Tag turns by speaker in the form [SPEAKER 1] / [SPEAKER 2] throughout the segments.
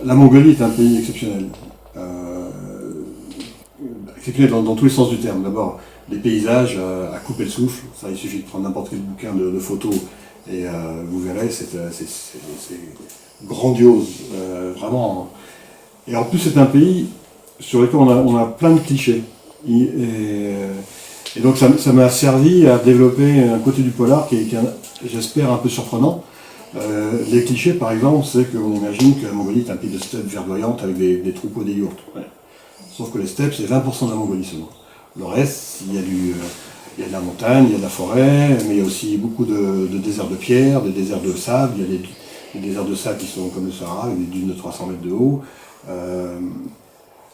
[SPEAKER 1] La Mongolie est un pays exceptionnel. Euh, Exceptionnel dans tous les sens du terme. D'abord, les paysages à couper le souffle. Ça, il suffit de prendre n'importe quel bouquin de photos et vous verrez, c'est grandiose, vraiment. Et en plus, c'est un pays sur lequel on a plein de clichés. Et donc, ça m'a servi à développer un côté du polar qui est j'espère, un peu surprenant. Les clichés, par exemple, c'est qu'on imagine que la Mongolie est un pays de steppes verdoyantes avec des troupeaux des yourtes. Ouais. Sauf que les steppes, c'est 20% de la Mongolie seulement. Le reste, il y a de la montagne, il y a de la forêt, mais il y a aussi beaucoup de déserts de pierre, des déserts de sable. Il y a des déserts de sable qui sont comme le Sahara, avec des dunes de 300 mètres de haut.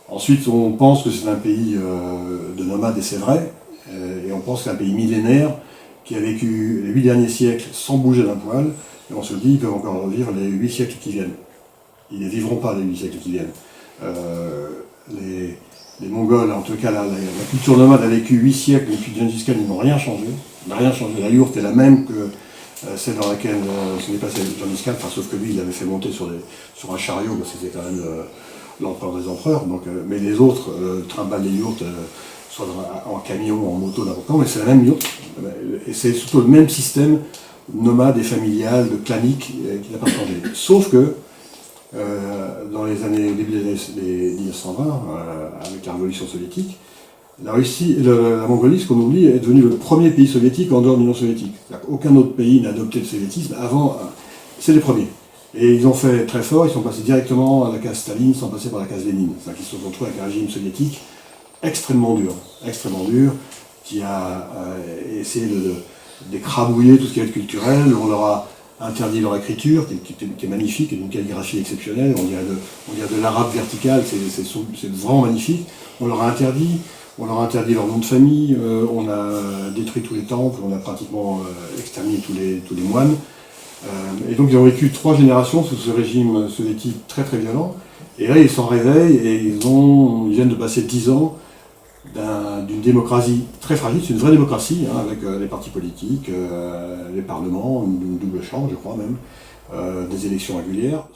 [SPEAKER 1] Ensuite, on pense que c'est un pays de nomades, et c'est vrai. Et on pense que c'est un pays millénaire qui a vécu les 8 derniers siècles sans bouger d'un poil. Et on se dit qu'ils peuvent encore vivre les 8 siècles qui viennent. Ils ne vivront pas les 8 siècles qui viennent. Les Mongols, en tout cas la culture nomade a vécu 8 siècles depuis Gengis Khan, ils n'ont rien changé. Ils n'ont rien changé. La yourte est la même que celle dans laquelle ce n'est pas celle de Gengis Khan, sauf que lui il l'avait fait monter sur un chariot, parce que c'était quand même l'empereur des empereurs. Donc, mais les autres trimballent les yourtes, soit en camion, en moto, n'importe quoi, mais c'est la même yourte. Et c'est surtout le même système nomade et familial, de clanique, qui n'a pas changé. Sauf que dans les années, au début des années 1920, avec la révolution soviétique, la Russie, la Mongolie, ce qu'on oublie, est devenu le premier pays soviétique en dehors de l'Union soviétique. Aucun autre pays n'a adopté le soviétisme avant, c'est les premiers. Et ils ont fait très fort, ils sont passés directement à la case Staline sans passer par la case Lénine. C'est-à-dire qu'ils se sont retrouvés avec un régime soviétique extrêmement dur, qui a essayé d'écrabouiller tout ce qui est culturel. On leur a interdit leur écriture, qui est magnifique, et d'une calligraphie exceptionnelle. On dirait de l'arabe vertical, c'est vraiment magnifique. On leur a interdit leur nom de famille, on a détruit tous les temples, on a pratiquement exterminé tous les moines. Et donc ils ont vécu 3 générations sous ce régime soviétique très très violent. Et là ils s'en réveillent et ils viennent de passer 10 ans d'une démocratie très fragile. C'est une vraie démocratie, hein, avec les partis politiques, les parlements, une double chambre je crois même, des élections régulières.